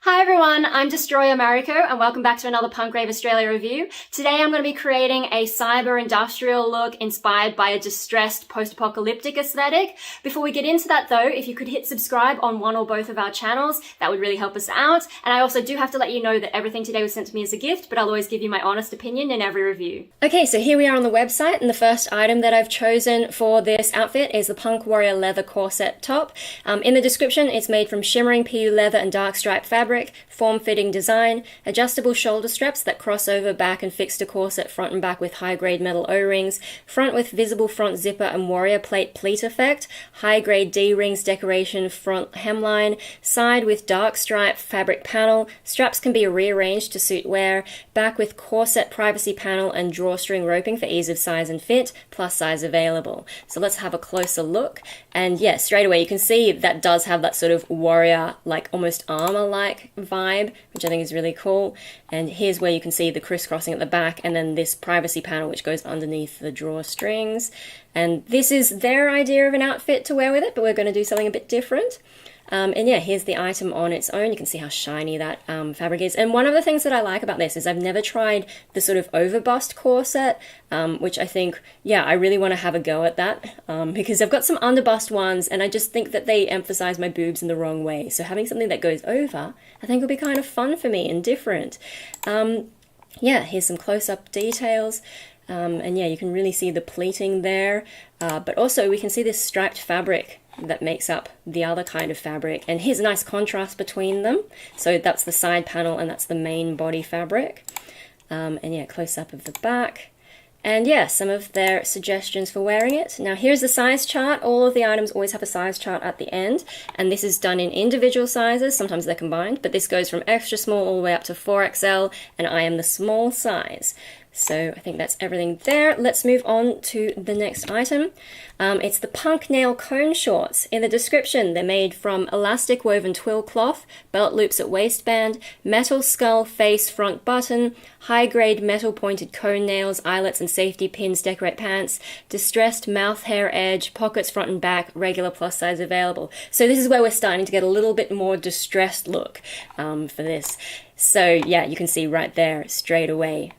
Hi everyone, I'm DestroyerMariko and welcome back to another Punk Rave Australia review. Today I'm going to be creating a cyber industrial look inspired by a distressed post-apocalyptic aesthetic. Before we get into that though, if you could hit subscribe on one or both of our channels, that would really help us out. And I also do have to let you know that everything today was sent to me as a gift, but I'll always give you my honest opinion in every review. Okay, so here we are on the website, and the first item that I've chosen for this outfit is the Punk Warrior leather corset top. In the description, it's made from shimmering PU leather and dark stripe fabric. Form-fitting design, adjustable shoulder straps that cross over back and fix to corset front and back with high-grade metal O-rings, front with visible front zipper and warrior plate pleat effect, high-grade D-rings decoration front hemline, side with dark stripe fabric panel, straps can be rearranged to suit wear, back with corset privacy panel and drawstring roping for ease of size and fit, plus size available. So let's have a closer look. And yeah, straight away you can see that does have that sort of warrior, like almost armor-like vibe, which I think is really cool. And here's where you can see the crisscrossing at the back, and then this privacy panel which goes underneath the drawstrings. And this is their idea of an outfit to wear with it, but we're going to do something a bit different. And yeah, here's the item on its own. You can see how shiny that fabric is. And one of the things that I like about this is I've never tried the sort of overbust corset, which I think, yeah, I really want to have a go at that, because I've got some underbust ones and I just think that they emphasize my boobs in the wrong way. So having something that goes over, I think will be kind of fun for me and different. Yeah, here's some close-up details. And yeah, you can really see the pleating there, but also we can see this striped fabric that makes up the other kind of fabric, and here's a nice contrast between them. So that's the side panel and that's the main body fabric. And yeah, close up of the back. And yeah, some of their suggestions for wearing it. Now here's the size chart. All of the items always have a size chart at the end, and this is done in individual sizes. Sometimes they're combined, but this goes from extra small all the way up to 4XL, and I am the small size. So I think that's everything there. Let's move on to the next item. It's the Punk Nail Cone Shorts. In the description, they're made from elastic woven twill cloth, belt loops at waistband, metal skull face front button, high-grade metal pointed cone nails, eyelets and safety pins decorate pants, distressed mouth hair edge, pockets front and back, regular plus size available. So this is where we're starting to get a little bit more distressed look for this. So yeah, you can see right there straight away.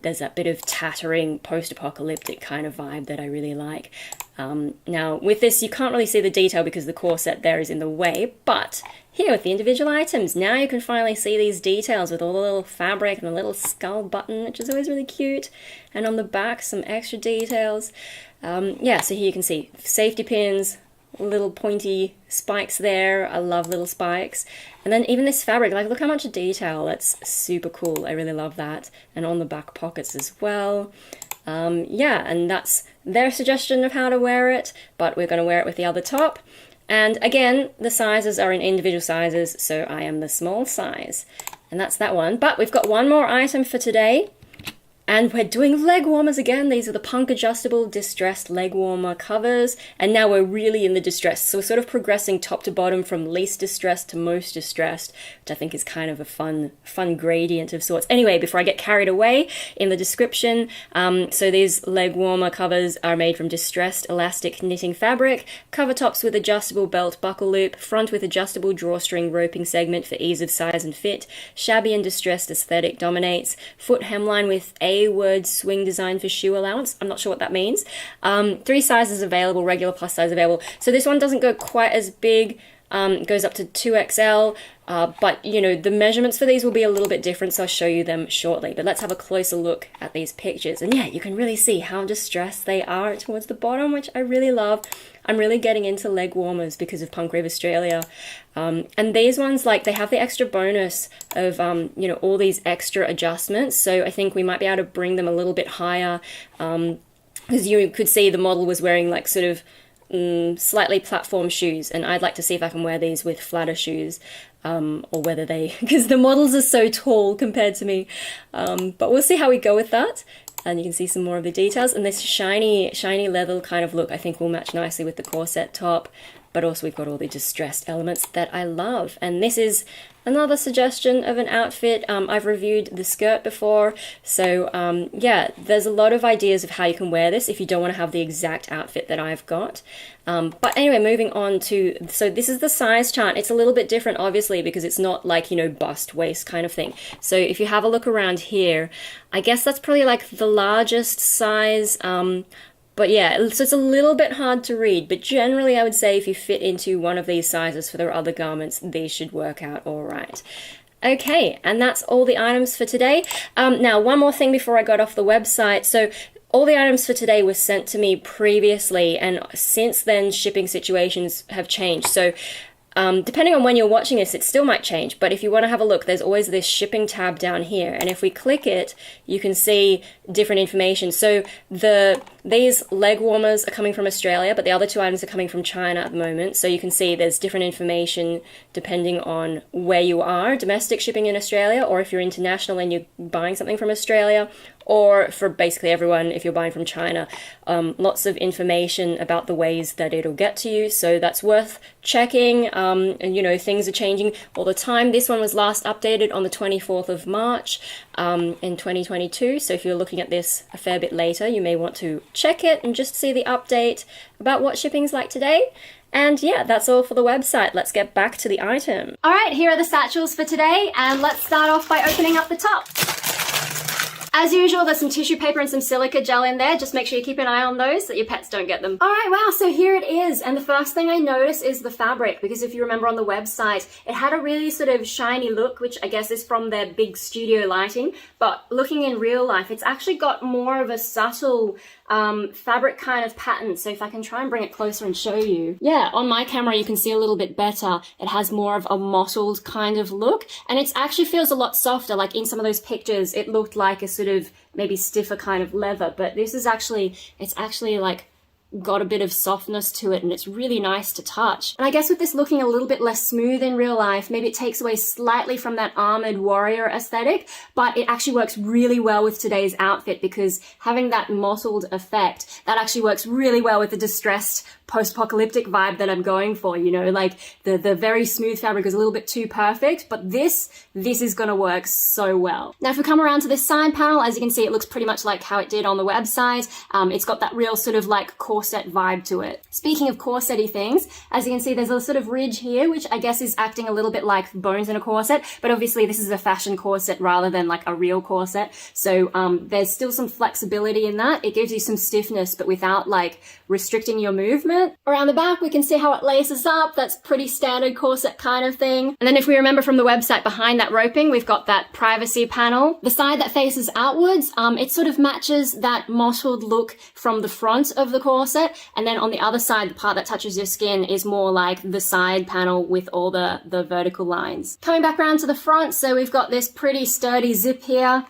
There's that bit of tattering post-apocalyptic kind of vibe that I really like. Now with this you can't really see the detail because the corset there is in the way, but here with the individual items, now you can finally see these details with all the little fabric and the little skull button, which is always really cute, and on the back some extra details. Yeah, so here you can see safety pins, little pointy spikes there. I love little spikes. And then even this fabric, like look how much detail. That's super cool. I really love that. And on the back pockets as well. Yeah, and that's their suggestion of how to wear it, but we're going to wear it with the other top. And again, the sizes are in individual sizes, so I am the small size. And that's that one. But we've got one more item for today. And we're doing leg warmers again. These are the Punk Adjustable Distressed Leg Warmer covers. And now we're really in the distressed. So we're sort of progressing top to bottom from least distressed to most distressed, which I think is kind of a fun gradient of sorts. Anyway, before I get carried away, in the description, so these leg warmer covers are made from distressed elastic knitting fabric, cover tops with adjustable belt buckle loop, front with adjustable drawstring roping segment for ease of size and fit, shabby and distressed aesthetic dominates, foot hemline with A-word swing design for shoe allowance. I'm not sure what that means. 3 sizes available, regular plus size available. So this one doesn't go quite as big. It goes up to 2XL, but you know, the measurements for these will be a little bit different, so I'll show you them shortly. But let's have a closer look at these pictures. And yeah, you can really see how distressed they are towards the bottom, which I really love. I'm really getting into leg warmers because of Punk Rave Australia. And these ones, like, they have the extra bonus of, you know, all these extra adjustments. So I think we might be able to bring them a little bit higher, because you could see the model was wearing like sort of slightly platform shoes, and I'd like to see if I can wear these with flatter shoes, or whether they, because the models are so tall compared to me, but we'll see how we go with that. And you can see some more of the details, and this shiny leather kind of look I think will match nicely with the corset top, but also we've got all the distressed elements that I love. And this is Another suggestion of an outfit, I've reviewed the skirt before, so yeah, there's a lot of ideas of how you can wear this if you don't want to have the exact outfit that I've got. But anyway, moving on to, so this is the size chart. It's a little bit different, obviously, because it's not like, you know, bust waist kind of thing. So if you have a look around here, I guess that's probably like the largest size. But yeah, so it's a little bit hard to read, but generally I would say if you fit into one of these sizes for their other garments, these should work out all right. Okay, and that's all the items for today. Now, one more thing before I got off the website. So all the items for today were sent to me previously, and since then shipping situations have changed. So depending on when you're watching this, it still might change, but if you want to have a look, there's always this shipping tab down here, and if we click it, you can see different information. So these leg warmers are coming from Australia, but the other two items are coming from China at the moment, so you can see there's different information depending on where you are, domestic shipping in Australia, or if you're international and you're buying something from Australia, or for basically everyone if you're buying from China. Lots of information about the ways that it'll get to you, so that's worth checking. And you know, things are changing all the time. This one was last updated on the 24th of March in 2022, so if you're looking at this a fair bit later, you may want to check it and just see the update about what shipping's like today. And yeah, that's all for the website. Let's get back to the item. All right, here are the satchels for today, and let's start off by opening up the top. As usual, there's some tissue paper and some silica gel in there. Just make sure you keep an eye on those so that your pets don't get them. All right, wow, so here it is. And the first thing I notice is the fabric, because if you remember on the website, it had a really sort of shiny look, which I guess is from their big studio lighting. But looking in real life, it's actually got more of a subtle fabric kind of pattern. So if I can try and bring it closer and show you. Yeah, on my camera you can see a little bit better. It has more of a mottled kind of look, and it actually feels a lot softer. Like in some of those pictures, it looked like a sort of maybe stiffer kind of leather, but this is actually, it's actually like got a bit of softness to it, and it's really nice to touch. And I guess with this looking a little bit less smooth in real life, maybe it takes away slightly from that armored warrior aesthetic, but it actually works really well with today's outfit, because having that mottled effect, that actually works really well with the distressed post-apocalyptic vibe that I'm going for, you know, like the very smooth fabric is a little bit too perfect, but this is gonna work so well. Now, if we come around to this side panel, as you can see, it looks pretty much like how it did on the website. It's got that real sort of like corset vibe to it. Speaking of corset-y things, as you can see, there's a sort of ridge here, which I guess is acting a little bit like bones in a corset, but obviously this is a fashion corset rather than like a real corset. So there's still some flexibility in that. It gives you some stiffness, but without like restricting your movement. Around the back, we can see how it laces up. That's pretty standard corset kind of thing. And then if we remember from the website, behind that roping, we've got that privacy panel. The side that faces outwards, it sort of matches that mottled look from the front of the corset. And then on the other side, the part that touches your skin is more like the side panel with all the vertical lines. Coming back around to the front, so we've got this pretty sturdy zip here.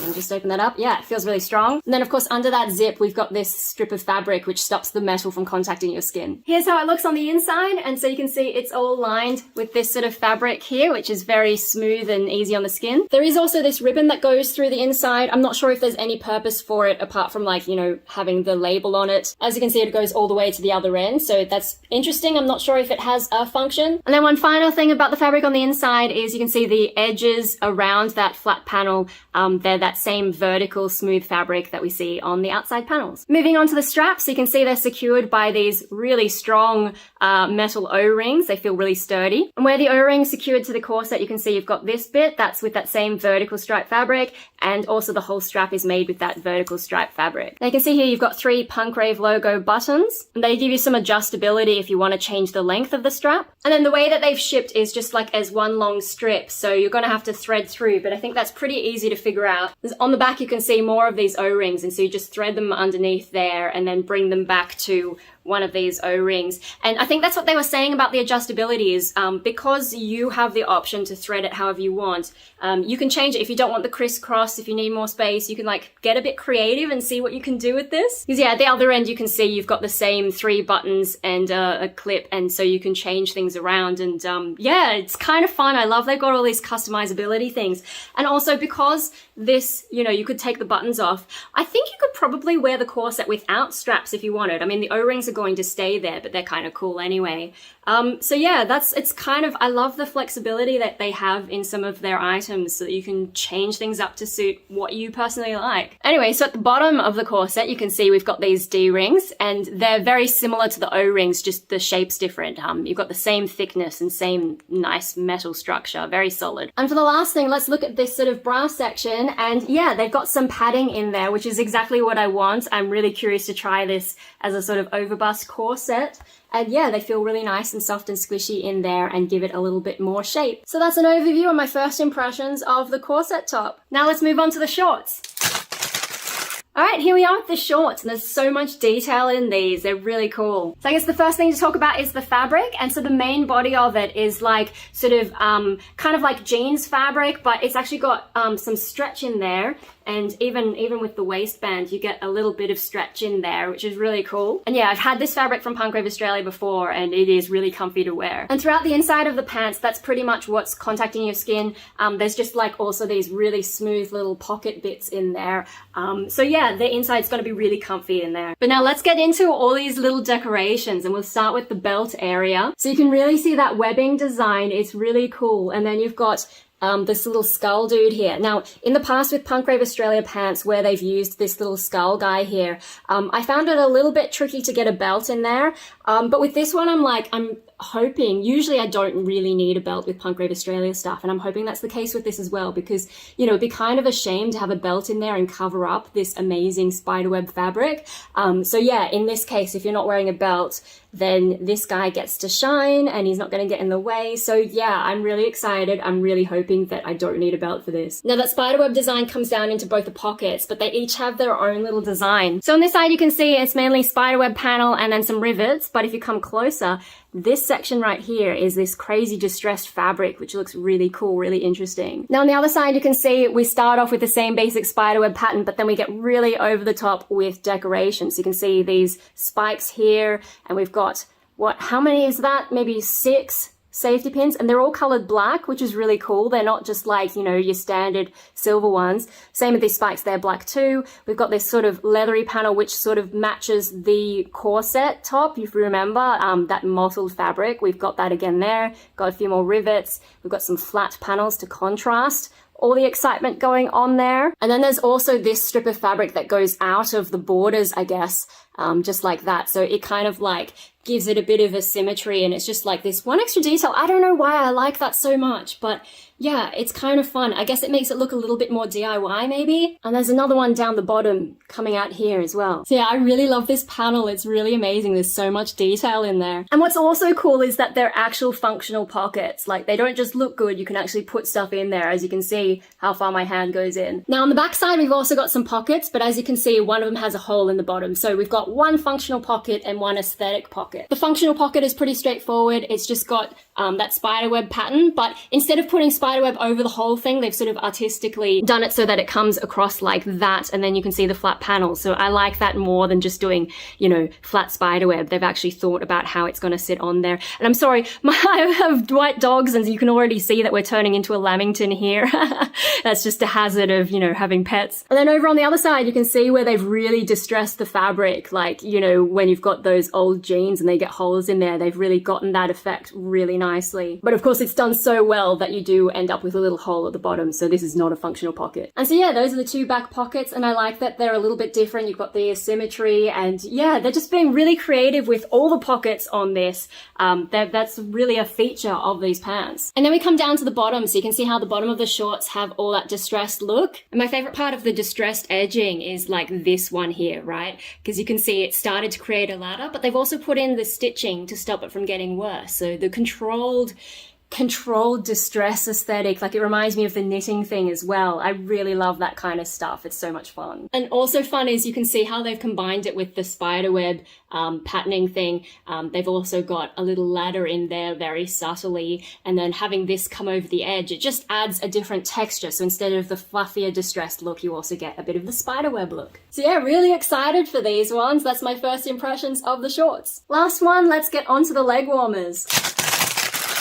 And just open that up. Yeah, it feels really strong. And then of course under that zip, we've got this strip of fabric which stops the metal from contacting your skin. Here's how it looks on the inside. And so you can see it's all lined with this sort of fabric here, which is very smooth and easy on the skin. There is also this ribbon that goes through the inside. I'm not sure if there's any purpose for it apart from like, you know, having the label on it. As you can see, it goes all the way to the other end. So that's interesting. I'm not sure if it has a function. And then one final thing about the fabric on the inside is you can see the edges around that flat panel. They're that same vertical smooth fabric that we see on the outside panels. Moving on to the straps, you can see they're secured by these really strong metal O-rings. They feel really sturdy. And where the O-ring's secured to the corset, you can see you've got this bit that's with that same vertical stripe fabric, and also the whole strap is made with that vertical stripe fabric. Now you can see here you've got 3 Punk Rave logo buttons, and they give you some adjustability if you want to change the length of the strap. And then the way that they've shipped is just like as one long strip, so you're going to have to thread through, but I think that's pretty easy to figure out. On the back you can see more of these O-rings, and so you just thread them underneath there and then bring them back to one of these O-rings. And I think that's what they were saying about the adjustability is because you have the option to thread it however you want, you can change it if you don't want the crisscross. If you need more space, you can like get a bit creative and see what you can do with this. Because yeah, at the other end you can see you've got the same 3 buttons and a clip, and so you can change things around, and yeah, it's kind of fun. I love they've got all these customizability things. And also because this, you know, you could take the buttons off, I think you could probably wear the corset without straps if you wanted. I mean, the O-rings are going to stay there, but they're kind of cool anyway. So yeah, it's kind of, I love the flexibility that they have in some of their items so that you can change things up to suit what you personally like. Anyway, so at the bottom of the corset, you can see we've got these D-rings, and they're very similar to the O-rings, just the shape's different. You've got the same thickness and same nice metal structure, very solid. And for the last thing, let's look at this sort of bra section, and yeah, they've got some padding in there, which is exactly what I want. I'm really curious to try this as a sort of overbust corset. And yeah, they feel really nice and soft and squishy in there and give it a little bit more shape. So that's an overview of my first impressions of the corset top. Now let's move on to the shorts. All right, here we are with the shorts, and there's so much detail in these. They're really cool. So I guess the first thing to talk about is the fabric. And so the main body of it is like sort of kind of like jeans fabric, but it's actually got some stretch in there. And even with the waistband, you get a little bit of stretch in there, which is really cool. And yeah, I've had this fabric from Punk Rave Australia before, and it is really comfy to wear. And throughout the inside of the pants, that's pretty much what's contacting your skin. There's just like also these really smooth little pocket bits in there. So yeah, the inside's gonna be really comfy in there. But now let's get into all these little decorations, and we'll start with the belt area. So you can really see that webbing design. It's really cool. And then you've got this little skull dude here. Now, in the past with Punk Rave Australia pants where they've used this little skull guy here, I found it a little bit tricky to get a belt in there. But with this one, I'm hoping, usually I don't really need a belt with Punk Rave Australia stuff, and I'm hoping that's the case with this as well, because, you know, it'd be kind of a shame to have a belt in there and cover up this amazing spiderweb fabric. So yeah, in this case, if you're not wearing a belt, then this guy gets to shine and he's not going to get in the way. So yeah, I'm really excited. I'm really hoping that I don't need a belt for this. Now that spiderweb design comes down into both the pockets, but they each have their own little design. So on this side, you can see it's mainly spiderweb panel and then some rivets, but if you come closer, this section right here is this crazy distressed fabric, which looks really cool, really interesting. Now on the other side, you can see we start off with the same basic spiderweb pattern, but then we get really over the top with decoration. So you can see these spikes here, and we've got, how many is that? Maybe 6 safety pins, and they're all colored black, which is really cool. They're not just like, you know, your standard silver ones. Same with these spikes, they're black too. We've got this sort of leathery panel which sort of matches the corset top, if you remember, that mottled fabric. We've got that again there. Got a few more rivets. We've got some flat panels to contrast all the excitement going on there. And then there's also this strip of fabric that goes out of the borders, I guess, just like that. So it kind of like gives it a bit of a symmetry, and it's just like this one extra detail. I don't know why I like that so much, but yeah, it's kind of fun. I guess it makes it look a little bit more DIY maybe. And there's another one down the bottom coming out here as well. So yeah, I really love this panel. It's really amazing. There's so much detail in there. And what's also cool is that they're actual functional pockets. Like, they don't just look good, you can actually put stuff in there, as you can see how far my hand goes in. Now on the back side, we've also got some pockets, but as you can see, one of them has a hole in the bottom. So we've got one functional pocket and one aesthetic pocket. The functional pocket is pretty straightforward. It's just got that spiderweb pattern, but instead of putting spiderweb over the whole thing, they've sort of artistically done it so that it comes across like that, and then you can see the flat panel. So I like that more than just doing, you know, flat spiderweb. They've actually thought about how it's going to sit on there. And I'm sorry, I have white dogs, and you can already see that we're turning into a lamington here. That's just a hazard of, you know, having pets. And then over on the other side, you can see where they've really distressed the fabric. Like, you know, when you've got those old jeans and they get holes in there, they've really gotten that effect really nicely. But of course, it's done so well that you do end up with a little hole at the bottom, so this is not a functional pocket. And so yeah, those are the two back pockets, and I like that they're a little bit different. You've got the asymmetry, and yeah, they're just being really creative with all the pockets on this. That's really a feature of these pants. And then we come down to the bottom, so you can see how the bottom of the shorts have all that distressed look. And my favorite part of the distressed edging is like this one here, right? Because you can see it started to create a ladder, but they've also put in the stitching to stop it from getting worse. So the controlled distress aesthetic, like it reminds me of the knitting thing as well. I really love that kind of stuff. It's so much fun. And also fun is you can see how they've combined it with the spiderweb patterning thing. They've also got a little ladder in there very subtly, and then having this come over the edge, it just adds a different texture. So instead of the fluffier distressed look, you also get a bit of the spiderweb look. So yeah, really excited for these ones. That's my first impressions of the shorts. Last one, let's get onto the leg warmers.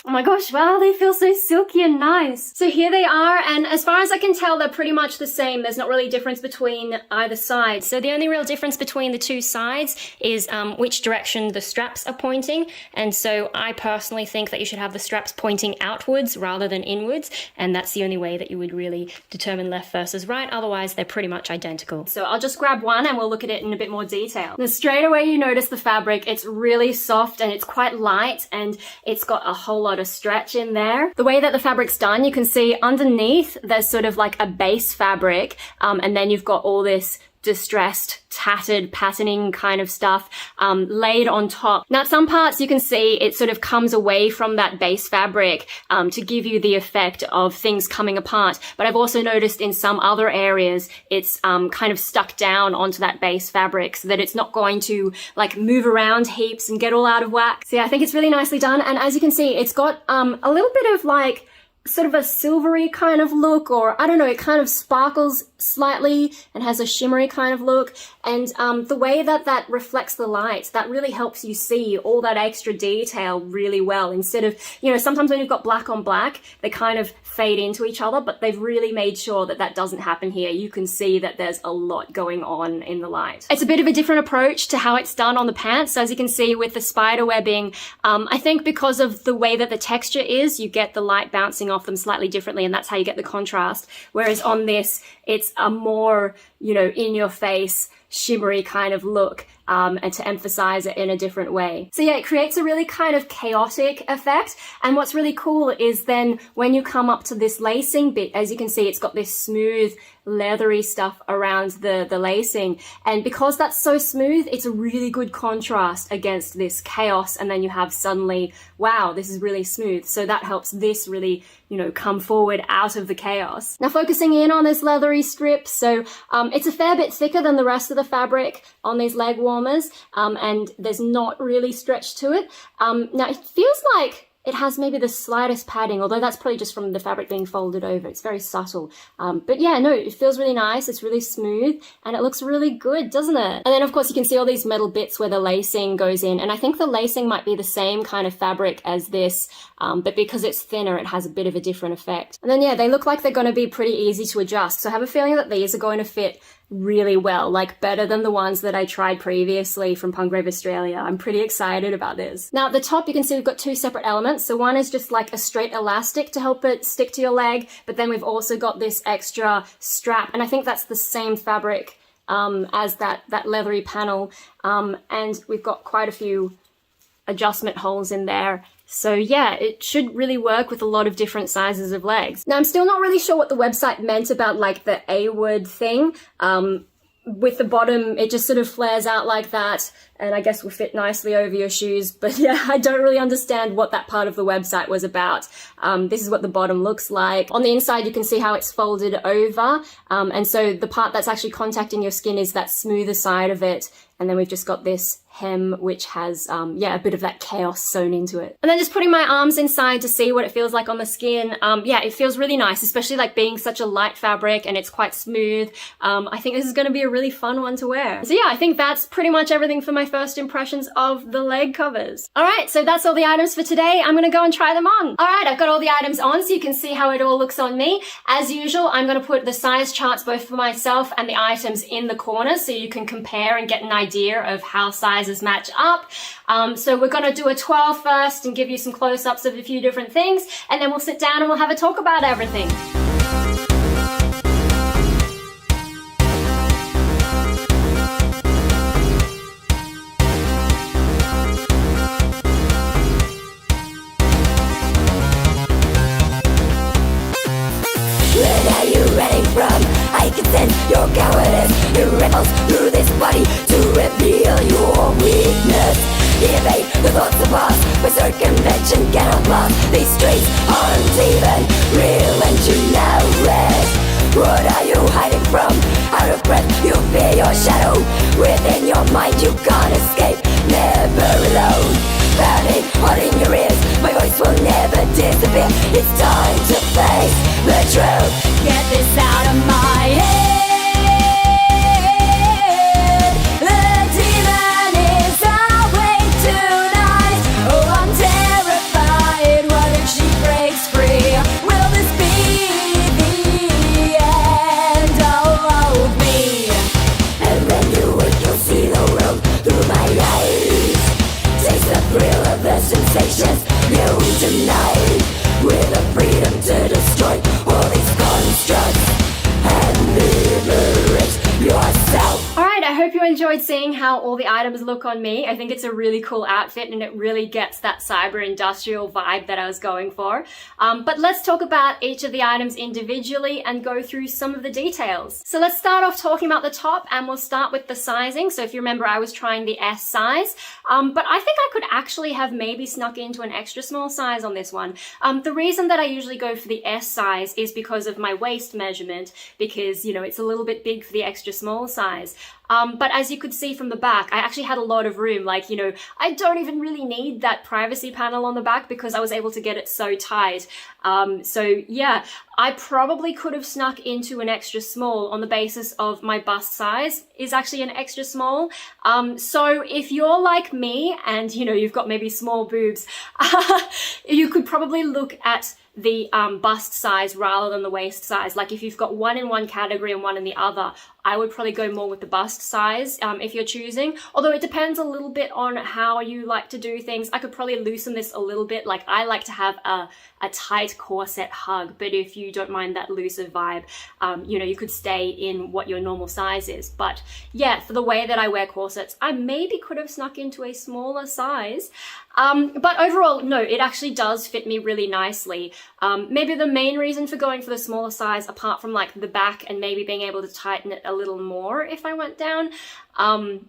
Oh my gosh, wow, they feel so silky and nice. So here they are, and as far as I can tell, they're pretty much the same. There's not really a difference between either side. So the only real difference between the two sides is which direction the straps are pointing. And so I personally think that you should have the straps pointing outwards rather than inwards, and that's the only way that you would really determine left versus right. Otherwise, they're pretty much identical. So I'll just grab one and we'll look at it in a bit more detail. Now, straight away you notice the fabric. It's really soft and it's quite light, and it's got a whole lot of stretch in there. The way that the fabric's done, you can see underneath there's sort of like a base fabric, and then you've got all this distressed, tattered patterning kind of stuff laid on top. Now, at some parts you can see it sort of comes away from that base fabric to give you the effect of things coming apart. But I've also noticed in some other areas it's kind of stuck down onto that base fabric so that it's not going to like move around heaps and get all out of whack. So yeah, I think it's really nicely done. And as you can see, it's got a little bit of like sort of a silvery kind of look, or I don't know, it kind of sparkles slightly and has a shimmery kind of look. And the way that that reflects the light, that really helps you see all that extra detail really well. Instead of, you know, sometimes when you've got black on black, they kind of fade into each other, but they've really made sure that that doesn't happen here. You can see that there's a lot going on in the light. It's a bit of a different approach to how it's done on the pants. So as you can see with the spider webbing, I think because of the way that the texture is, you get the light bouncing off them slightly differently, and that's how you get the contrast. Whereas on this, it's a more, you know, in your face, shimmery kind of look, and to emphasize it in a different way. So yeah, it creates a really kind of chaotic effect. And what's really cool is then when you come up to this lacing bit, as you can see, it's got this smooth, leathery stuff around the lacing. And because that's so smooth, it's a really good contrast against this chaos. And then you have suddenly, wow, this is really smooth. So that helps this really, you know, come forward out of the chaos. Now focusing in on this leathery strip, so it's a fair bit thicker than the rest of the fabric on these leg warmers, and there's not really stretch to it. Now it feels like it has maybe the slightest padding, although that's probably just from the fabric being folded over. It's very subtle. But yeah, no, it feels really nice. It's really smooth and it looks really good, doesn't it? And then of course you can see all these metal bits where the lacing goes in. And I think the lacing might be the same kind of fabric as this, but because it's thinner, it has a bit of a different effect. And then yeah, they look like they're going to be pretty easy to adjust. So I have a feeling that these are going to fit really well, like better than the ones that I tried previously from Rave Australia. I'm pretty excited about this. Now at the top you can see we've got two separate elements. So one is just like a straight elastic to help it stick to your leg, but then we've also got this extra strap, and I think that's the same fabric as that leathery panel, and we've got quite a few adjustment holes in there. So yeah, it should really work with a lot of different sizes of legs. Now I'm still not really sure what the website meant about like the A-word thing. With the bottom, it just sort of flares out like that, and I guess will fit nicely over your shoes. But yeah, I don't really understand what that part of the website was about. This is what the bottom looks like. On the inside, you can see how it's folded over. And so the part that's actually contacting your skin is that smoother side of it. And then we've just got this hem, which has, yeah, a bit of that chaos sewn into it. And then just putting my arms inside to see what it feels like on the skin. Yeah, it feels really nice, especially like being such a light fabric and it's quite smooth. I think this is going to be a really fun one to wear. So yeah, I think that's pretty much everything for my first impressions of the leg covers. All right, so that's all the items for today. I'm going to go and try them on. All right, I've got all the items on so you can see how it all looks on me. As usual, I'm going to put the size charts both for myself and the items in the corner so you can compare and get an idea of how sizes match up. So we're going to do a 12 first and give you some close-ups of a few different things, and then we'll sit down and we'll have a talk about everything. I can sense your cowardice. It ripples through this body to reveal your weakness. Evade the thoughts of us by circumvention cannot last. These streets aren't even real and you know it. What are you hiding from? Out of breath, you fear your shadow. Within your mind you can't escape, never alone. Pounding hard in your ears, my voice will never disappear. It's time to face the truth. Get this out of my head. The demon is awake tonight. Oh, I'm terrified. What if enjoyed seeing how all the items look on me. I think it's a really cool outfit and it really gets that cyber industrial vibe that I was going for. But let's talk about each of the items individually and go through some of the details. So let's start off talking about the top, and we'll start with the sizing. So if you remember, I was trying the S size, but I think I could actually have maybe snuck into an extra small size on this one. The reason that I usually go for the S size is because of my waist measurement, because, you know, it's a little bit big for the extra small size. But as you could see from the back, I actually had a lot of room. Like, you know, I don't even really need that privacy panel on the back because I was able to get it so tight. So yeah, I probably could have snuck into an extra small on the basis of my bust size is actually an extra small. So if you're like me and, you know, you've got maybe small boobs, you could probably look at the bust size rather than the waist size. Like if you've got one in one category and one in the other, I would probably go more with the bust size if you're choosing. Although it depends a little bit on how you like to do things. I could probably loosen this a little bit. Like I like to have a tight corset hug, but if you don't mind that looser vibe, you know, you could stay in what your normal size is. But yeah, for the way that I wear corsets, I maybe could have snuck into a smaller size. But overall, no, it actually does fit me really nicely. Maybe the main reason for going for the smaller size, apart from like the back and maybe being able to tighten it a little more if I went down,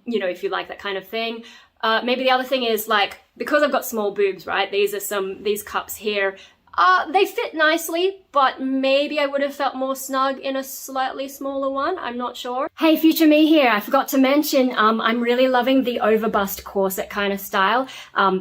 you know, if you like that kind of thing. Maybe the other thing is like, because I've got small boobs, right? These cups here, they fit nicely, but maybe I would have felt more snug in a slightly smaller one. I'm not sure. Hey, future me here. I forgot to mention, I'm really loving the overbust corset kind of style,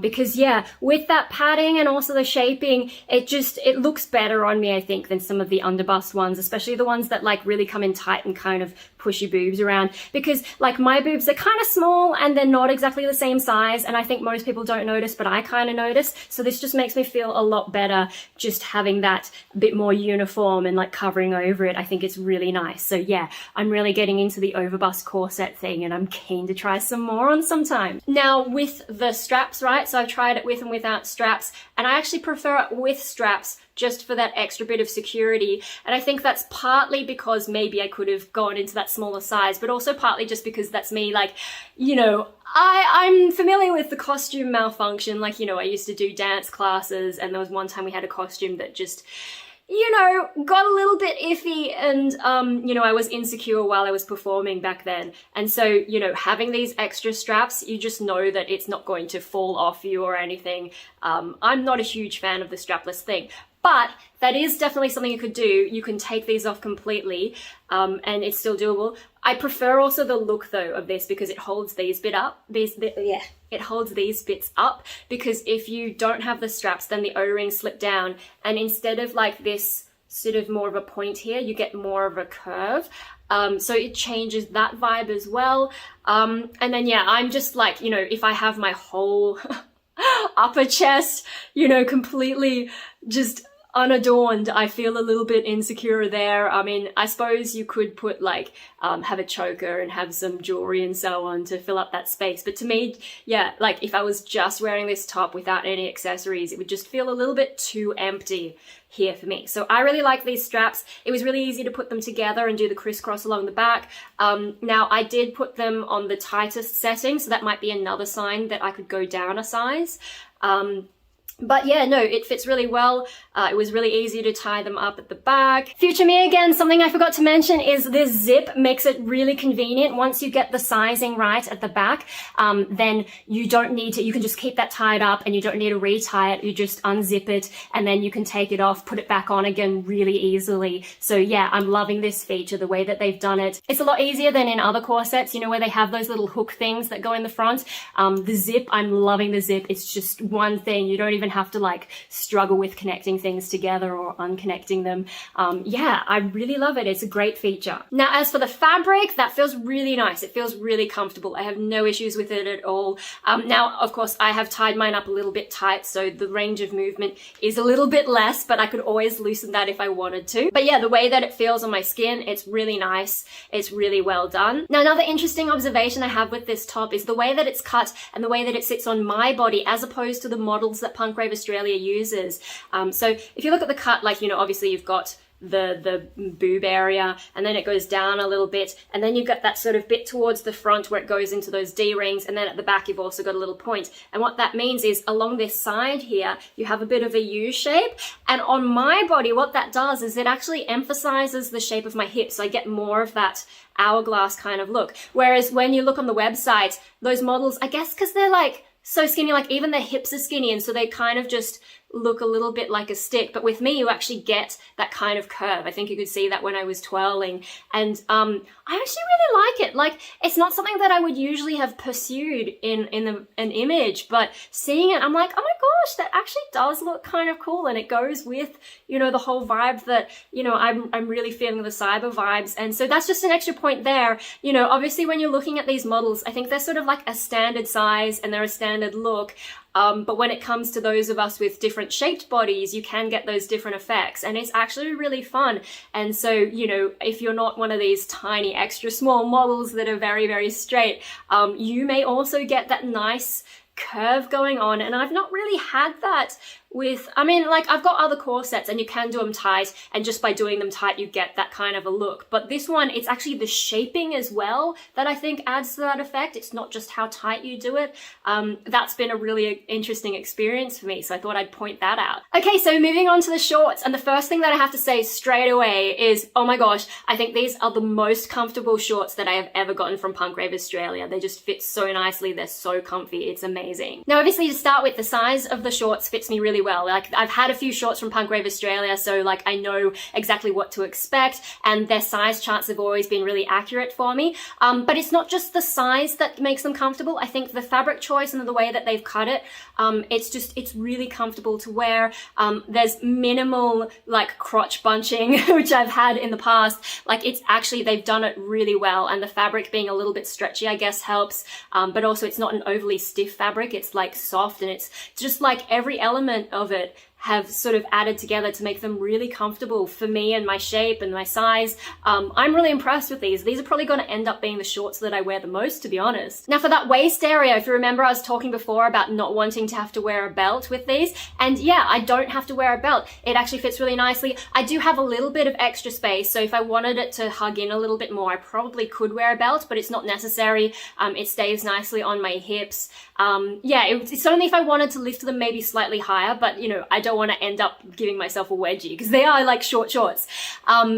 because yeah, with that padding and also the shaping, it looks better on me, I think, than some of the underbust ones, especially the ones that like really come in tight and kind of push your boobs around, because like my boobs are kind of small and they're not exactly the same size, and I think most people don't notice, but I kind of notice. So this just makes me feel a lot better just having that a bit more uniform and like covering over it. I think it's really nice. So yeah, I'm really getting into the overbust corset thing and I'm keen to try some more on sometime. Now with the straps, right? So I've tried it with and without straps, and I actually prefer it with straps just for that extra bit of security. And I think that's partly because maybe I could have gone into that smaller size, but also partly just because that's me. Like, you know, I'm familiar with the costume malfunction. Like, you know, I used to do dance classes, and there was one time we had a costume that just, you know, got a little bit iffy, and, you know, I was insecure while I was performing back then. And so, you know, having these extra straps, you just know that it's not going to fall off you or anything. I'm not a huge fan of the strapless thing, but that is definitely something you could do. You can take these off completely, and it's still doable. I prefer also the look though of this because it holds these it holds these bits up, because if you don't have the straps, then the O-rings slip down, and instead of like this sort of more of a point here, you get more of a curve. So it changes that vibe as well. And then yeah, I'm just like, you know, if I have my whole upper chest, you know, completely just unadorned, I feel a little bit insecure there. I mean, I suppose you could put like, have a choker and have some jewelry and so on to fill up that space. But to me, yeah, like if I was just wearing this top without any accessories, it would just feel a little bit too empty here for me. So I really like these straps. It was really easy to put them together and do the crisscross along the back. Now I did put them on the tightest setting, so that might be another sign that I could go down a size. But yeah, no, it fits really well. It was really easy to tie them up at the back. Future me again, something I forgot to mention is this zip makes it really convenient. Once you get the sizing right at the back, then you don't need to, you can just keep that tied up and you don't need to retie it. You just unzip it and then you can take it off, put it back on again really easily. So yeah, I'm loving this feature, the way that they've done it. It's a lot easier than in other corsets, you know, where they have those little hook things that go in the front. The zip, I'm loving the zip. It's just one thing. You don't even have to like struggle with connecting things together or unconnecting them. Yeah, I really love it. It's a great feature. Now, as for the fabric, that feels really nice. It feels really comfortable. I have no issues with it at all. Now, of course, I have tied mine up a little bit tight, so the range of movement is a little bit less, but I could always loosen that if I wanted to. But yeah, the way that it feels on my skin, it's really nice. It's really well done. Now, another interesting observation I have with this top is the way that it's cut and the way that it sits on my body as opposed to the models that Punk Rave Australia uses. So if you look at the cut, like, you know, obviously you've got the boob area, and then it goes down a little bit, and then you've got that sort of bit towards the front where it goes into those D-rings, and then at the back you've also got a little point. And what that means is along this side here, you have a bit of a U shape, and on my body, what that does is it actually emphasizes the shape of my hips, so I get more of that hourglass kind of look. Whereas when you look on the website, those models, I guess because they're like so skinny, like even their hips are skinny, and so they kind of just look a little bit like a stick. But with me, you actually get that kind of curve. I think you could see that when I was twirling, and I actually really like it. Like, it's not something that I would usually have pursued in an image, but seeing it, I'm like, oh my gosh, that actually does look kind of cool, and it goes with, you know, the whole vibe that, you know, I'm really feeling the cyber vibes. And so that's just an extra point there. You know, obviously when you're looking at these models, I think they're sort of like a standard size and they're a standard look. But when it comes to those of us with different shaped bodies, you can get those different effects, and it's actually really fun. And so, you know, if you're not one of these tiny extra small models that are very, very straight, you may also get that nice curve going on. And I've not really had that with, I mean, like, I've got other corsets and you can do them tight, and just by doing them tight you get that kind of a look. But this one, it's actually the shaping as well that I think adds to that effect. It's not just how tight you do it. That's been a really interesting experience for me, so I thought I'd point that out. Okay, so moving on to the shorts, and the first thing that I have to say straight away is, oh my gosh, I think these are the most comfortable shorts that I have ever gotten from Punk Rave Australia. They just fit so nicely, they're so comfy, it's amazing. Now obviously, to start with, the size of the shorts fits me really well. Like, I've had a few shorts from Punk Rave Australia, so like I know exactly what to expect, and their size charts have always been really accurate for me. But it's not just the size that makes them comfortable. I think the fabric choice and the way that they've cut it, it's really comfortable to wear. There's minimal like crotch bunching, which I've had in the past. Like, it's actually, they've done it really well, and the fabric being a little bit stretchy, I guess, helps. But also it's not an overly stiff fabric. It's like soft, and it's just like every element of it have sort of added together to make them really comfortable for me and my shape and my size. I'm really impressed with these. These are probably going to end up being the shorts that I wear the most, to be honest. Now for that waist area, if you remember, I was talking before about not wanting to have to wear a belt with these, and yeah, I don't have to wear a belt. It actually fits really nicely. I do have a little bit of extra space, so if I wanted it to hug in a little bit more, I probably could wear a belt, but it's not necessary. It stays nicely on my hips. Yeah, it's only if I wanted to lift them maybe slightly higher, but you know, I don't want to end up giving myself a wedgie because they are like short shorts.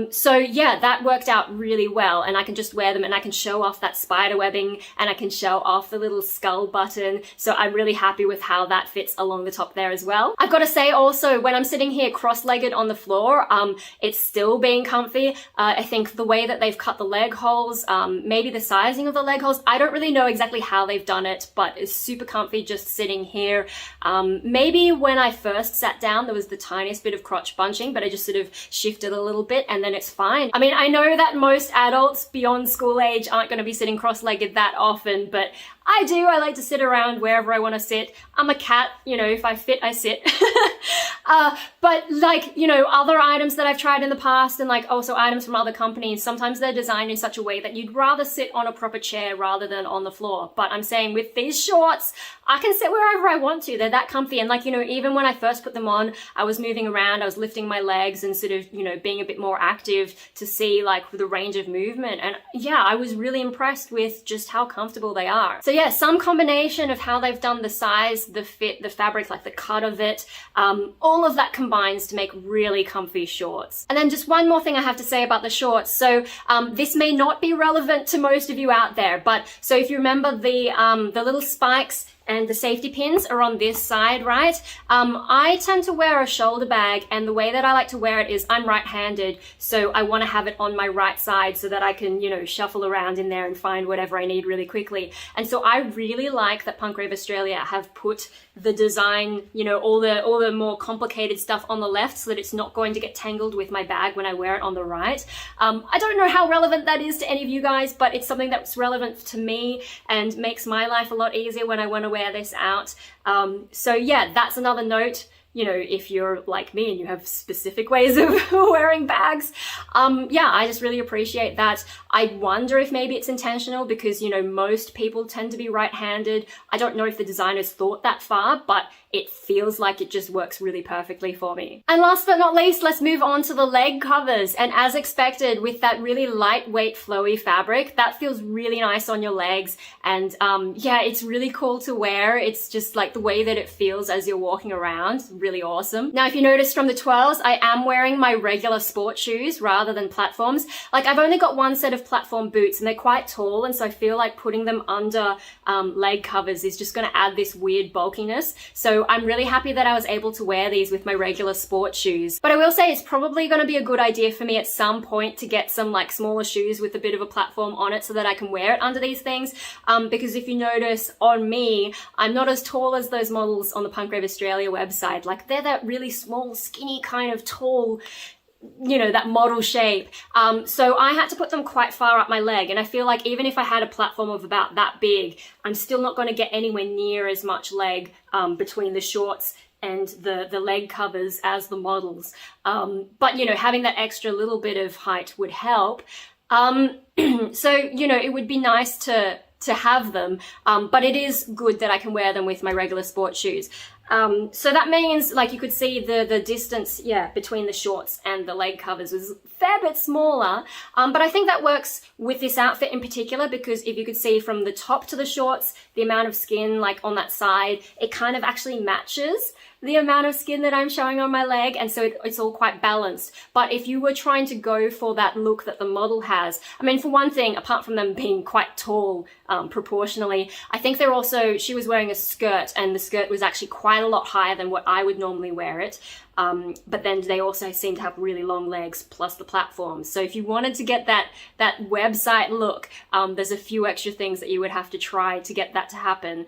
So yeah, that worked out really well, and I can just wear them and I can show off that spider webbing, and I can show off the little skull button. So I'm really happy with how that fits along the top there as well. I've got to say also, when I'm sitting here cross-legged on the floor, it's still being comfy. I think the way that they've cut the leg holes, maybe the sizing of the leg holes, I don't really know exactly how they've done it, but it's super comfy just sitting here. Maybe when I first sat down, there was the tiniest bit of crotch bunching, but I just sort of shifted a little bit and then it's fine. I mean, I know that most adults beyond school age aren't going to be sitting cross-legged that often, but I do. I like to sit around wherever I want to sit. I'm a cat, you know, if I fit, I sit. But like, you know, other items that I've tried in the past, and like also items from other companies, sometimes they're designed in such a way that you'd rather sit on a proper chair rather than on the floor. But I'm saying with these shorts, I can sit wherever I want to. They're that comfy. And like, you know, even when I first put them on, I was moving around, I was lifting my legs and sort of, you know, being a bit more active to see like the range of movement. And yeah, I was really impressed with just how comfortable they are. So yeah, some combination of how they've done the size, the fit, the fabric, like the cut of it, all of that combines to make really comfy shorts. And then just one more thing I have to say about the shorts. So this may not be relevant to most of you out there, but so if you remember the little spikes and the safety pins are on this side, right? I tend to wear a shoulder bag, and the way that I like to wear it is I'm right-handed, so I want to have it on my right side so that I can, you know, shuffle around in there and find whatever I need really quickly. And so I really like that Punk Rave Australia have put the design, you know, all the more complicated stuff on the left so that it's not going to get tangled with my bag when I wear it on the right. I don't know how relevant that is to any of you guys, but it's something that's relevant to me and makes my life a lot easier when I want to wear this out. So yeah, that's another note. You know, if you're like me and you have specific ways of wearing bags, yeah, I just really appreciate that. I wonder if maybe it's intentional because, you know, most people tend to be right-handed. I don't know if the designers thought that far, but it feels like it just works really perfectly for me. And last but not least, let's move on to the leg covers. And as expected, with that really lightweight flowy fabric, that feels really nice on your legs. And yeah, it's really cool to wear. It's just like the way that it feels as you're walking around, really awesome. Now, if you noticed from the twirls, I am wearing my regular sport shoes rather than platforms. Like, I've only got one set of platform boots and they're quite tall, and so I feel like putting them under leg covers is just going to add this weird bulkiness. So I'm really happy that I was able to wear these with my regular sport shoes. But I will say it's probably going to be a good idea for me at some point to get some like smaller shoes with a bit of a platform on it so that I can wear it under these things. Because if you notice on me, I'm not as tall as those models on the Punk Rave Australia website. Like, they're that really small, skinny kind of tall, you know, that model shape. So I had to put them quite far up my leg. And I feel like even if I had a platform of about that big, I'm still not going to get anywhere near as much leg between the shorts and the leg covers as the models. But, you know, having that extra little bit of height would help. So, you know, it would be nice to have them, but it is good that I can wear them with my regular sport shoes. So that means, like, you could see the distance, yeah, between the shorts and the leg covers was a fair bit smaller. But I think that works with this outfit in particular, because if you could see from the top to the shorts, the amount of skin, like, on that side, it kind of actually matches the amount of skin that I'm showing on my leg, and so it's all quite balanced. But if you were trying to go for that look that the model has, I mean, for one thing, apart from them being quite tall proportionally, I think they're also, she was wearing a skirt, and the skirt was actually quite a lot higher than what I would normally wear it. But then they also seem to have really long legs plus the platforms. So if you wanted to get that website look, there's a few extra things that you would have to try to get that to happen.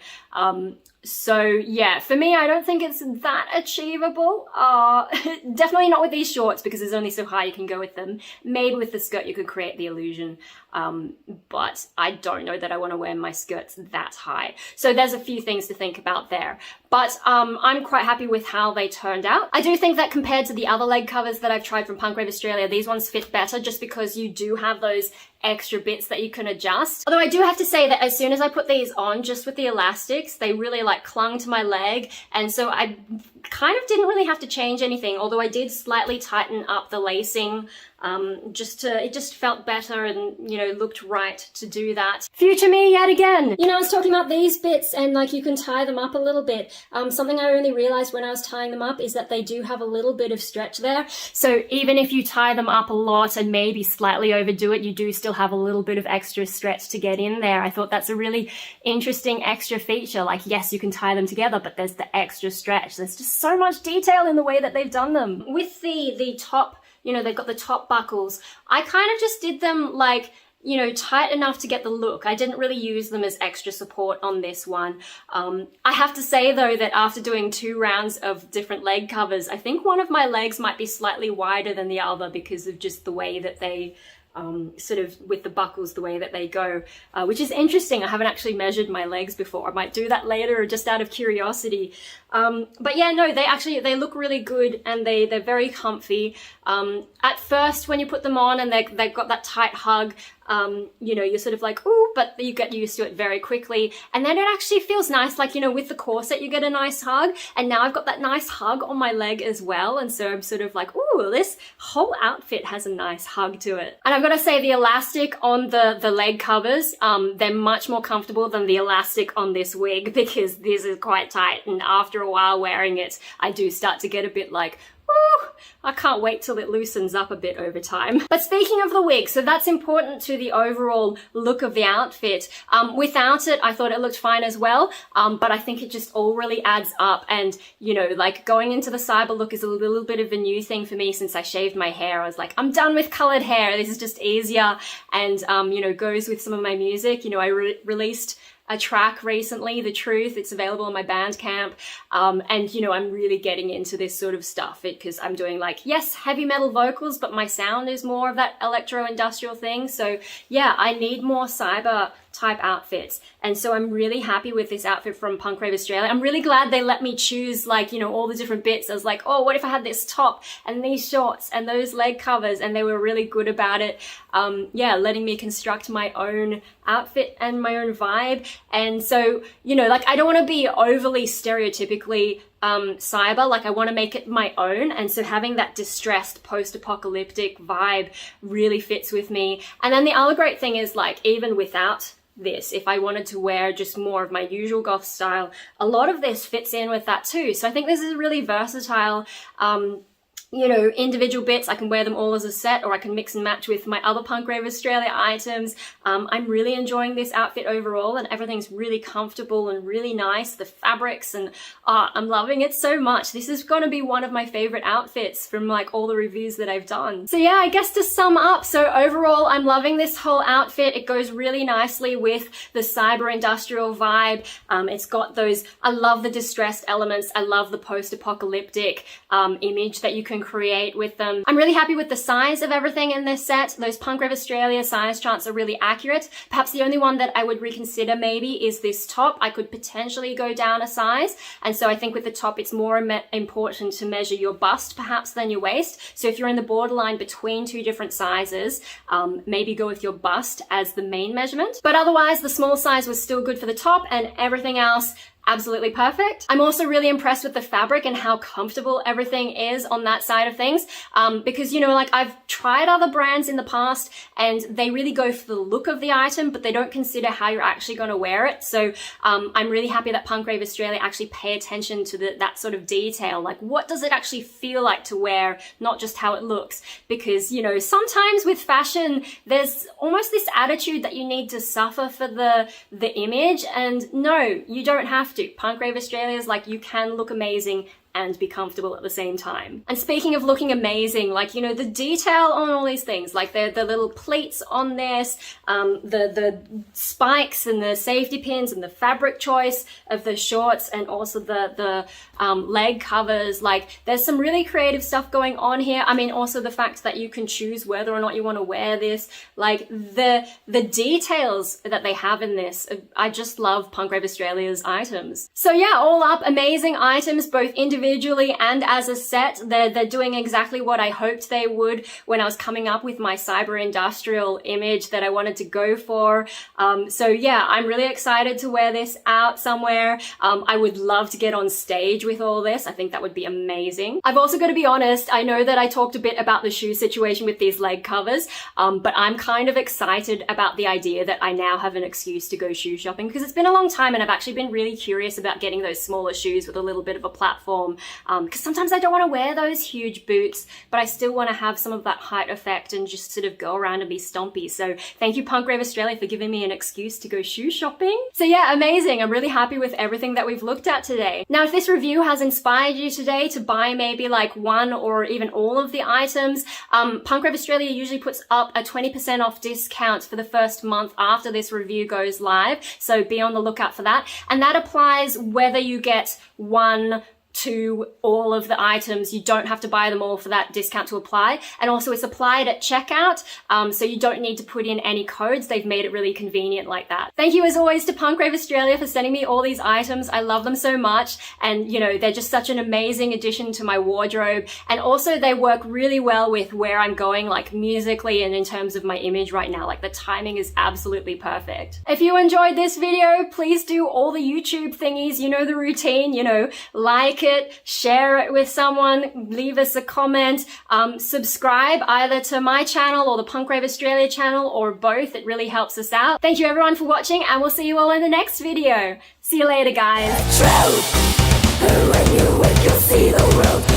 So yeah, for me, I don't think it's that achievable. Definitely not with these shorts, because there's only so high you can go with them. Maybe with the skirt you could create the illusion. But I don't know that I want to wear my skirts that high. So there's a few things to think about there. But I'm quite happy with how they turned out. I do think that compared to the other leg covers that I've tried from Punk Rave Australia, these ones fit better just because you do have those extra bits that you can adjust. Although I do have to say that as soon as I put these on, just with the elastics, they really like clung to my leg, and so I kind of didn't really have to change anything, although I did slightly tighten up the lacing it just felt better and, you know, looked right to do that. Future me yet again! You know, I was talking about these bits and like you can tie them up a little bit. Something I only realized when I was tying them up is that they do have a little bit of stretch there. So even if you tie them up a lot and maybe slightly overdo it, you do still have a little bit of extra stretch to get in there. I thought that's a really interesting extra feature. Like, yes, you can tie them together, but there's the extra stretch. There's just so much detail in the way that they've done them. With the top, you know, they've got the top buckles. I kind of just did them like, you know, tight enough to get the look. I didn't really use them as extra support on this one. I have to say though that after doing 2 rounds of different leg covers, I think one of my legs might be slightly wider than the other because of just the way that they sort of with the buckles, the way that they go, which is interesting. I haven't actually measured my legs before. I might do that later just out of curiosity. But yeah, no, they look really good and they're very comfy. At first when you put them on and they've got that tight hug, you know, you're sort of like, ooh, but you get used to it very quickly. And then it actually feels nice, like, you know, with the corset, you get a nice hug. And now I've got that nice hug on my leg as well. And so I'm sort of like, ooh, this whole outfit has a nice hug to it. And I've got to say the elastic on the leg covers, they're much more comfortable than the elastic on this wig because this is quite tight. And after a while wearing it, I do start to get a bit like, ooh, I can't wait till it loosens up a bit over time. But speaking of the wig, so that's important to the overall look of the outfit. Without it, I thought it looked fine as well, but I think it just all really adds up. And, you know, like going into the cyber look is a little bit of a new thing for me since I shaved my hair. I was like, I'm done with colored hair. This is just easier and, you know, goes with some of my music. You know, I released a track recently, The Truth. It's available on my Bandcamp. And, you know, I'm really getting into this sort of stuff because I'm doing like, yes, heavy metal vocals, but my sound is more of that electro-industrial thing. So yeah, I need more cyber type outfits. And so I'm really happy with this outfit from Punk Rave Australia. I'm really glad they let me choose like, you know, all the different bits. I was like, oh, what if I had this top and these shorts and those leg covers? And they were really good about it. Yeah, letting me construct my own outfit and my own vibe. And so, you know, like I don't want to be overly stereotypically cyber. Like, I want to make it my own, and so having that distressed post-apocalyptic vibe really fits with me. And then the other great thing is, like, even without this, if I wanted to wear just more of my usual goth style, a lot of this fits in with that too. So I think this is a really versatile you know, individual bits. I can wear them all as a set, or I can mix and match with my other Punk Rave Australia items. I'm really enjoying this outfit overall, and everything's really comfortable and really nice. The fabrics, and I'm loving it so much. This is gonna be one of my favorite outfits from like all the reviews that I've done. So yeah, I guess to sum up, so overall I'm loving this whole outfit. It goes really nicely with the cyber industrial vibe. It's got those, I love the distressed elements. I love the post-apocalyptic image that you can create with them. I'm really happy with the size of everything in this set. Those Punk Rave Australia size charts are really accurate. Perhaps the only one that I would reconsider maybe is this top. I could potentially go down a size, and so I think with the top it's more important to measure your bust perhaps than your waist. So if you're in the borderline between two different sizes, maybe go with your bust as the main measurement. But otherwise the small size was still good for the top, and everything else absolutely perfect. I'm also really impressed with the fabric and how comfortable everything is on that side of things, because, you know, like, I've tried other brands in the past and they really go for the look of the item, but they don't consider how you're actually going to wear it. So I'm really happy that Punk Rave Australia actually pay attention to that sort of detail. Like, what does it actually feel like to wear, not just how it looks? Because, you know, sometimes with fashion there's almost this attitude that you need to suffer for the image, and no, you don't have to. Punk Rave Australia is like, you can look amazing and be comfortable at the same time. And speaking of looking amazing, like, you know, the detail on all these things, like the little pleats on this, the spikes and the safety pins and the fabric choice of the shorts, and also the leg covers, like, there's some really creative stuff going on here. I mean, also the fact that you can choose whether or not you want to wear this, like the details that they have in this, I just love Punk Rave Australia's items. So yeah, all up, amazing items, both individually and as a set. They're doing exactly what I hoped they would when I was coming up with my cyber industrial image that I wanted to go for. So yeah, I'm really excited to wear this out somewhere. I would love to get on stage with all this. I think that would be amazing. I've also got to be honest, I know that I talked a bit about the shoe situation with these leg covers, but I'm kind of excited about the idea that I now have an excuse to go shoe shopping, because it's been a long time and I've actually been really curious about getting those smaller shoes with a little bit of a platform, because sometimes I don't want to wear those huge boots, but I still want to have some of that height effect and just sort of go around and be stompy. So thank you, Punk Rave Australia, for giving me an excuse to go shoe shopping. So yeah, amazing. I'm really happy with everything that we've looked at today. Now, if this review has inspired you today to buy maybe like one or even all of the items, Punk Rave Australia usually puts up a 20% off discount for the first month after this review goes live. So be on the lookout for that. And that applies whether you get one, to all of the items. You don't have to buy them all for that discount to apply. And also it's applied at checkout, so you don't need to put in any codes. They've made it really convenient like that. Thank you as always to Punk Rave Australia for sending me all these items. I love them so much, and you know, they're just such an amazing addition to my wardrobe, and also they work really well with where I'm going, like musically and in terms of my image right now. Like, the timing is absolutely perfect. If you enjoyed this video, please do all the YouTube thingies, you know the routine, you know, like it, share it with someone, leave us a comment, subscribe either to my channel or the Punk Rave Australia channel, or both. It really helps us out. Thank you everyone for watching, and we'll see you all in the next video. See you later, guys. When you wake, you'll see the world.